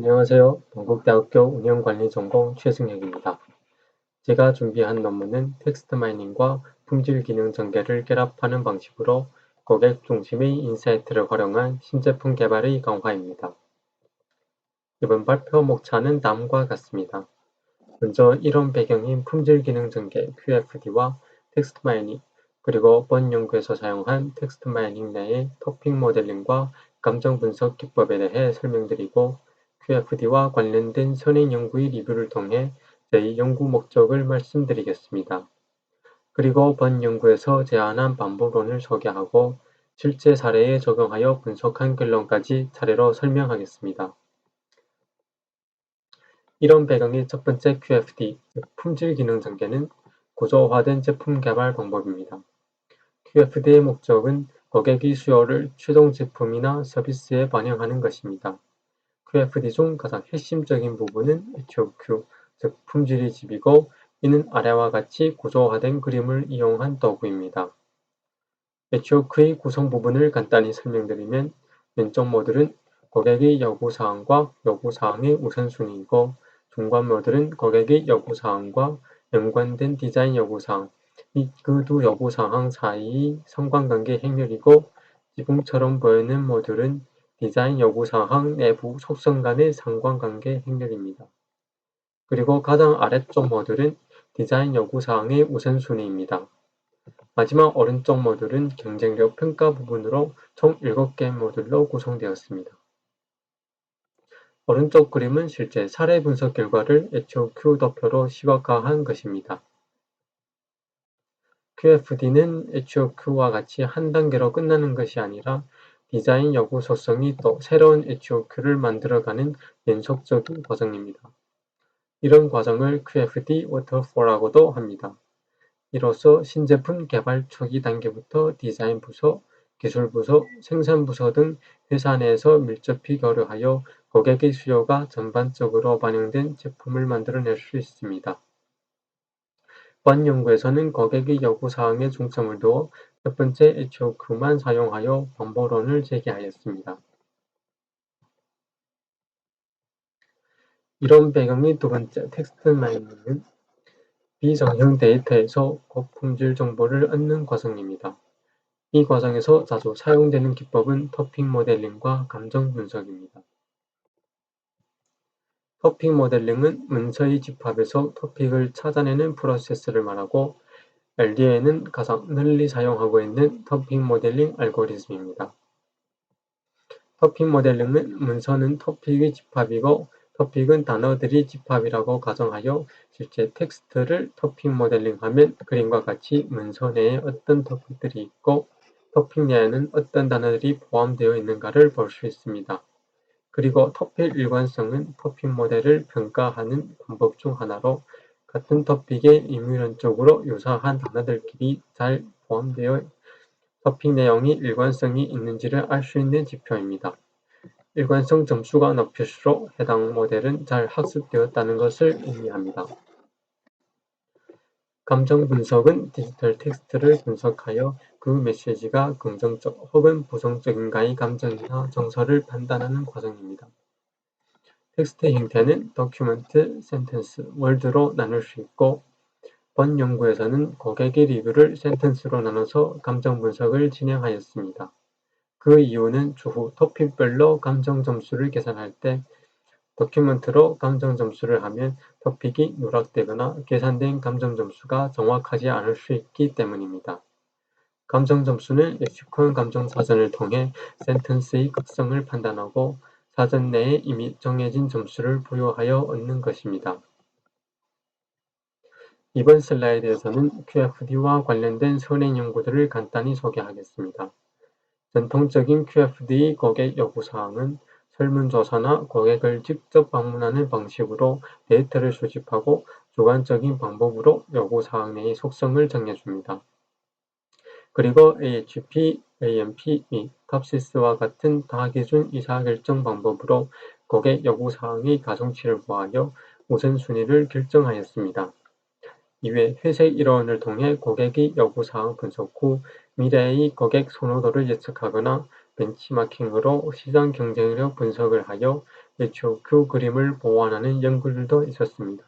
안녕하세요. 동국대학교 운영관리전공 최승혁입니다. 제가 준비한 논문은 텍스트 마이닝과 품질 기능 전개를 결합하는 방식으로 고객 중심의 인사이트를 활용한 신제품 개발의 강화입니다. 이번 발표 목차는 다음과 같습니다. 먼저 이론 배경인 품질 기능 전개 QFD와 텍스트 마이닝, 그리고 본 연구에서 사용한 텍스트 마이닝 내의 토핑 모델링과 감정 분석 기법에 대해 설명드리고 QFD와 관련된 선행 연구의 리뷰를 통해 저희 연구 목적을 말씀드리겠습니다. 그리고 본 연구에서 제안한 방법론을 소개하고 실제 사례에 적용하여 분석한 결론까지 차례로 설명하겠습니다. 이런 배경의 첫 번째 QFD, 즉 품질 기능 전개는 구조화된 제품 개발 방법입니다. QFD의 목적은 고객의 수요를 최종 제품이나 서비스에 반영하는 것입니다. QFD 중 가장 핵심적인 부분은 HOQ, 즉 품질의 집이고 이는 아래와 같이 구조화된 그림을 이용한 도구입니다. HOQ의 구성 부분을 간단히 설명드리면 왼쪽 모듈은 고객의 요구사항과 요구사항의 우선순위이고 중간 모듈은 고객의 요구사항과 연관된 디자인 요구사항, 그 두 요구사항 사이의 상관관계 행렬이고 지붕처럼 보이는 모듈은 디자인 요구사항 내부 속성 간의 상관관계 행렬입니다. 그리고 가장 아래쪽 모듈은 디자인 요구사항의 우선순위입니다. 마지막 오른쪽 모듈은 경쟁력 평가 부분으로 총 7개 모듈로 구성되었습니다. 오른쪽 그림은 실제 사례 분석 결과를 HOQ 도표로 시각화한 것입니다. QFD는 HOQ와 같이 한 단계로 끝나는 것이 아니라 디자인 요구 속성이 또 새로운 HOQ를 만들어가는 연속적인 과정입니다. 이런 과정을 QFD 워터폴이라고도 합니다. 이로써 신제품 개발 초기 단계부터 디자인 부서, 기술 부서, 생산 부서 등 회사 내에서 밀접히 교류하여 고객의 수요가 전반적으로 반영된 제품을 만들어낼 수 있습니다. 본 연구에서는 고객의 요구사항에 중점을 두어 첫 번째 HOQ만 사용하여 방법론을 제기하였습니다. 이런 배경의 두 번째 텍스트 마이닝은 비정형 데이터에서 고품질 정보를 얻는 과정입니다. 이 과정에서 자주 사용되는 기법은 토핑 모델링과 감정 분석입니다. 토핑 모델링은 문서의 집합에서 토픽을 찾아내는 프로세스를 말하고 LDA는 가장 널리 사용하고 있는 토핑 모델링 알고리즘입니다. 토픽 모델링은 문서는 토픽의 집합이고 토픽은 단어들의 집합이라고 가정하여 실제 텍스트를 토픽 모델링하면 그림과 같이 문서 내에 어떤 토픽들이 있고 토픽 내에는 어떤 단어들이 포함되어 있는가를 볼 수 있습니다. 그리고 토픽 일관성은 토픽 모델을 평가하는 방법 중 하나로 같은 토픽에 인문론적으로 유사한 단어들끼리 잘 포함되어 토픽 내용이 일관성이 있는지를 알 수 있는 지표입니다. 일관성 점수가 높을수록 해당 모델은 잘 학습되었다는 것을 의미합니다. 감정 분석은 디지털 텍스트를 분석하여 그 메시지가 긍정적 혹은 부정적인가의 감정이나 정서를 판단하는 과정입니다. 텍스트 형태는 도큐멘트, 센텐스, 월드로 나눌 수 있고 본 연구에서는 고객의 리뷰를 센텐스로 나눠서 감정 분석을 진행하였습니다. 그 이유는 추후 토픽별로 감정 점수를 계산할 때 도큐멘트로 감정 점수를 하면 토픽이 누락되거나 계산된 감정 점수가 정확하지 않을 수 있기 때문입니다. 감정 점수는 렉시콘 감정 사전을 통해 센텐스의 극성을 판단하고 사전 내에 이미 정해진 점수를 부여하여 얻는 것입니다. 이번 슬라이드에서는 QFD와 관련된 선행 연구들을 간단히 소개하겠습니다. 전통적인 QFD의 고객 요구사항은 설문조사나 고객을 직접 방문하는 방식으로 데이터를 수집하고 주관적인 방법으로 요구사항 내의 속성을 정해줍니다. 그리고 AHP, AMP 및 탑시스와 같은 다기준 의사결정 방법으로 고객 요구사항의 가중치를 구하여 우선순위를 결정하였습니다. 이외 회색 이론을 통해 고객의 요구사항 분석 후 미래의 고객 선호도를 예측하거나 벤치마킹으로 시장 경쟁력 분석을 하여 HOQ 그림을 보완하는 연구들도 있었습니다.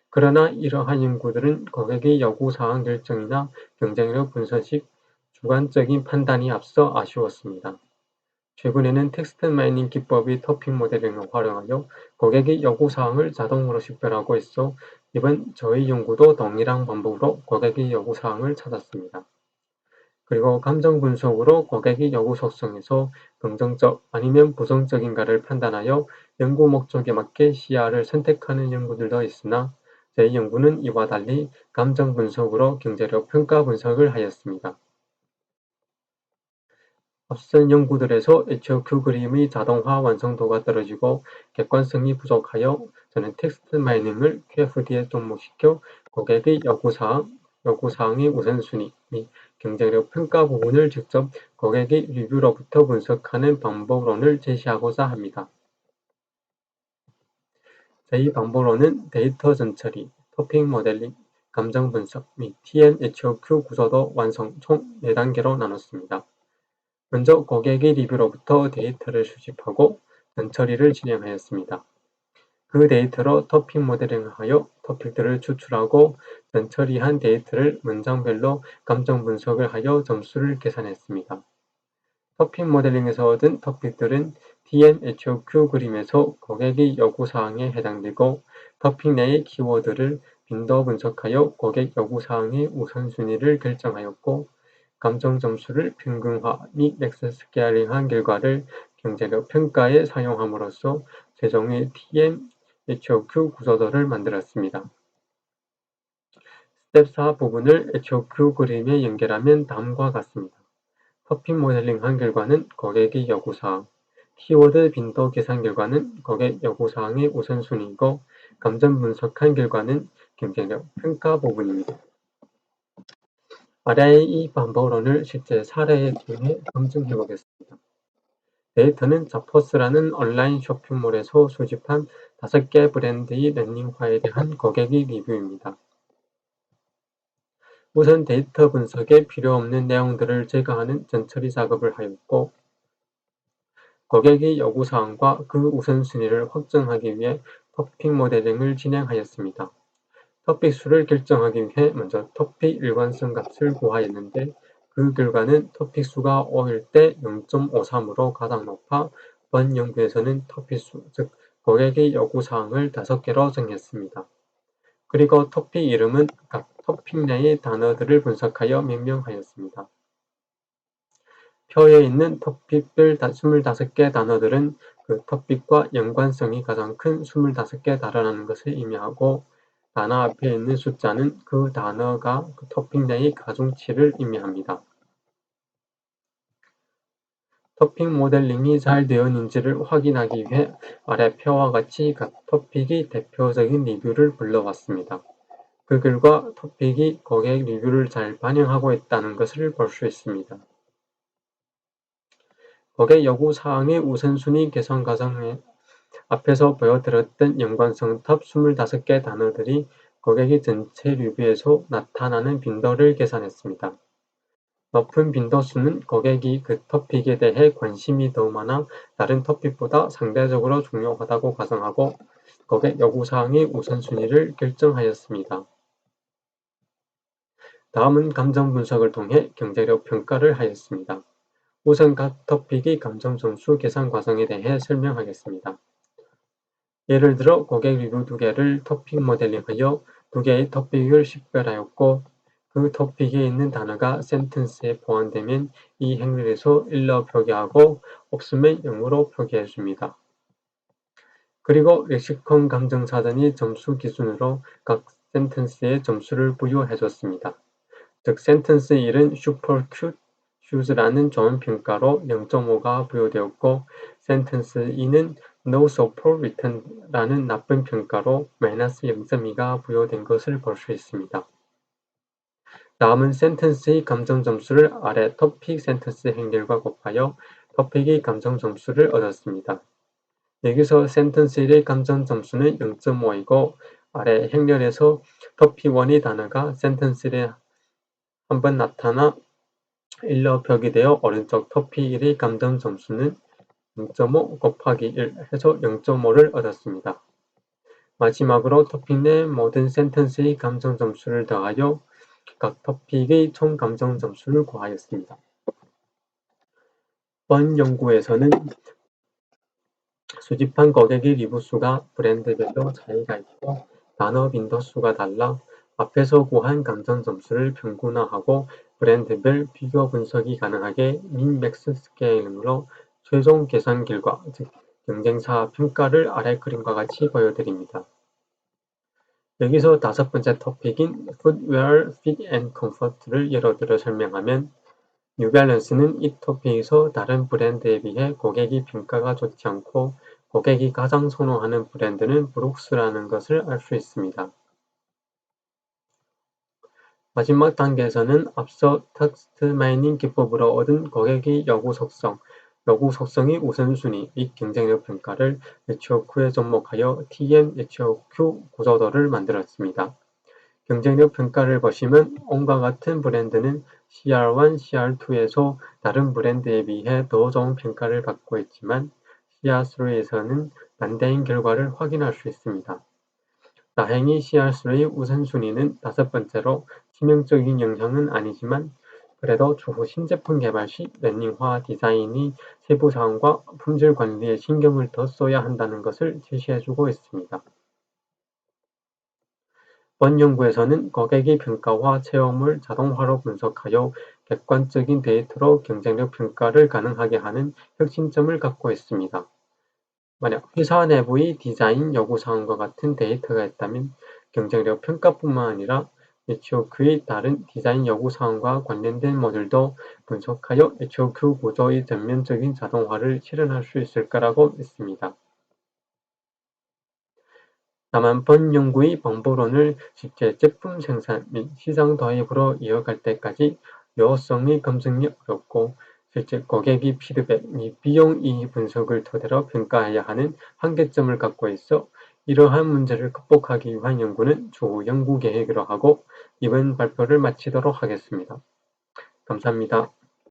그러나 이러한 연구들은 고객의 요구사항 결정이나 경쟁력 분석식, 주관적인 판단이 앞서 아쉬웠습니다. 최근에는 텍스트 마이닝 기법의 토픽 모델링을 활용하여 고객의 요구사항을 자동으로 식별하고 있어 이번 저희 연구도 동일한 방법으로 고객의 요구사항을 찾았습니다. 그리고 감정 분석으로 고객의 요구 속성에서 긍정적 아니면 부정적인가를 판단하여 연구 목적에 맞게 CR을 선택하는 연구들도 있으나 저희 연구는 이와 달리 감정 분석으로 경제력 평가 분석을 하였습니다. 앞선 연구들에서 HOQ 그림의 자동화 완성도가 떨어지고 객관성이 부족하여 저는 텍스트 마이닝을 QFD에 접목시켜 고객의 요구사항의 우선순위 및 경쟁력 평가 부분을 직접 고객의 리뷰로부터 분석하는 방법론을 제시하고자 합니다. 저희 방법론은 데이터 전처리, 토픽 모델링, 감정 분석 및 TM-HOQ 구조도 완성 총 4단계로 나눴습니다. 먼저 고객의 리뷰로부터 데이터를 수집하고 전처리를 진행하였습니다. 그 데이터로 토픽 모델링을 하여 토픽들을 추출하고 전처리한 데이터를 문장별로 감정 분석을 하여 점수를 계산했습니다. 토픽 모델링에서 얻은 토픽들은 TM-HOQ 그림에서 고객의 요구사항에 해당되고 토픽 내의 키워드를 빈도 분석하여 고객 요구사항의 우선순위를 결정하였고 감정 점수를 평균화 및 맥스 스케일링한 결과를 경제력 평가에 사용함으로써 최종의 TM-HOQ 구조도를 만들었습니다. 스텝 4 부분을 HOQ 그림에 연결하면 다음과 같습니다. 토픽 모델링한 결과는 고객의 요구사항, 키워드 빈도 계산 결과는 고객 요구사항의 우선순위이고 감정 분석한 결과는 경쟁력 평가 부분입니다. 아래의 이 방법론을 실제 사례에 통해 검증해 보겠습니다. 데이터는 자포스라는 온라인 쇼핑몰에서 수집한 5개 브랜드의 런닝화에 대한 고객의 리뷰입니다. 우선 데이터 분석에 필요없는 내용들을 제거하는 전처리 작업을 하였고 고객의 요구사항과 그 우선순위를 확정하기 위해 토픽 모델링을 진행하였습니다. 토픽 수를 결정하기 위해 먼저 토픽 일관성 값을 구하였는데 그 결과는 토픽 수가 5일 때 0.53으로 가장 높아 본 연구에서는 토픽 수, 즉 고객의 요구사항을 5개로 정했습니다. 그리고 토픽 이름은 각 토픽 내의 단어들을 분석하여 명명하였습니다. 표에 있는 토픽별 25개 단어들은 그 토픽과 연관성이 가장 큰 25개 단어라는 것을 의미하고 단어 앞에 있는 숫자는 그 단어가 그 토픽 내의 가중치를 의미합니다. 토픽 모델링이 잘 되었는지를 확인하기 위해 아래 표와 같이 각 토픽의 대표적인 리뷰를 불러왔습니다. 그 결과 토픽이 고객 리뷰를 잘 반영하고 있다는 것을 볼 수 있습니다. 고객 요구사항의 우선순위 계산 과정에 앞에서 보여드렸던 연관성 탑 25개 단어들이 고객의 전체 리뷰에서 나타나는 빈도를 계산했습니다. 높은 빈도수는 고객이 그 토픽에 대해 관심이 더 많아 다른 토픽보다 상대적으로 중요하다고 가정하고 고객 요구사항의 우선순위를 결정하였습니다. 다음은 감정 분석을 통해 경제력 평가를 하였습니다. 우선 각 토픽의 감정 점수 계산 과정에 대해 설명하겠습니다. 예를 들어 고객 리뷰 2개를 토픽 모델링하여 2개의 토픽을 식별하였고 그 토픽에 있는 단어가 센텐스에 포함되면 이 행렬에서 1로 표기하고 없으면 0으로 표기해줍니다. 그리고 렉시콘 감정사전이 점수 기준으로 각 센텐스에 점수를 부여해줬습니다. 즉 센텐스 1은 슈퍼 큐트 슈즈라는 좋은 평가로 0.5가 부여되었고 센텐스 2는 No support return라는 나쁜 평가로 마이너스 0.2가 부여된 것을 볼 수 있습니다. 다음은 센텐스의 감정 점수를 아래 토픽 센텐스 행렬과 곱하여 토픽의 감정 점수를 얻었습니다. 여기서 센텐스 1의 감정 점수는 0.5이고 아래 행렬에서 토픽 1의 단어가 센텐스 1에 한번 나타나 1로 표기되어 오른쪽 토픽 1의 감정 점수는 0.5 곱하기 1 해서 0.5를 얻었습니다. 마지막으로 토픽 내 모든 센텐스의 감정 점수를 더하여 각 토픽의 총 감정 점수를 구하였습니다. 번 연구에서는 수집한 고객의 리뷰 수가 브랜드별로 차이가 있고 단어 빈도수가 달라 앞에서 구한 감정 점수를 평균화하고 브랜드별 비교 분석이 가능하게 민맥스 스케일로 최종 계산 결과, 즉 경쟁사 평가를 아래 그림과 같이 보여드립니다. 여기서 다섯 번째 토픽인 Footwear Fit and Comfort를 예로 들어 설명하면 뉴밸런스는 이 토픽에서 다른 브랜드에 비해 고객이 평가가 좋지 않고 고객이 가장 선호하는 브랜드는 브룩스라는 것을 알 수 있습니다. 마지막 단계에서는 앞서 텍스트 마이닝 기법으로 얻은 고객의 요구 속성의 우선순위 및 경쟁력 평가를 HOQ에 접목하여 TM-HOQ 구조도를 만들었습니다. 경쟁력 평가를 보시면 온과 같은 브랜드는 CR1, CR2에서 다른 브랜드에 비해 더 좋은 평가를 받고 있지만 CR3에서는 반대인 결과를 확인할 수 있습니다. 다행히 CR3의 우선순위는 다섯 번째로 치명적인 영향은 아니지만 그래도 추후 신제품 개발 시 런닝화 디자인이 세부 사항과 품질 관리에 신경을 더 써야 한다는 것을 제시해주고 있습니다. 본 연구에서는 고객의 평가와 체험을 자동화로 분석하여 객관적인 데이터로 경쟁력 평가를 가능하게 하는 혁신점을 갖고 있습니다. 만약 회사 내부의 디자인 요구사항과 같은 데이터가 있다면 경쟁력 평가뿐만 아니라 HOQ의 다른 디자인 요구사항과 관련된 모듈도 분석하여 HOQ 구조의 전면적인 자동화를 실현할 수 있을 거라고 믿습니다. 다만 본 연구의 방법론을 실제 제품 생산 및 시장 도입으로 이어갈 때까지 요성의 검증이 어렵고 실제 고객의 피드백 및 비용 이익 분석을 토대로 평가해야 하는 한계점을 갖고 있어 이러한 문제를 극복하기 위한 연구는 추후 연구 계획으로 하고 이번 발표를 마치도록 하겠습니다. 감사합니다.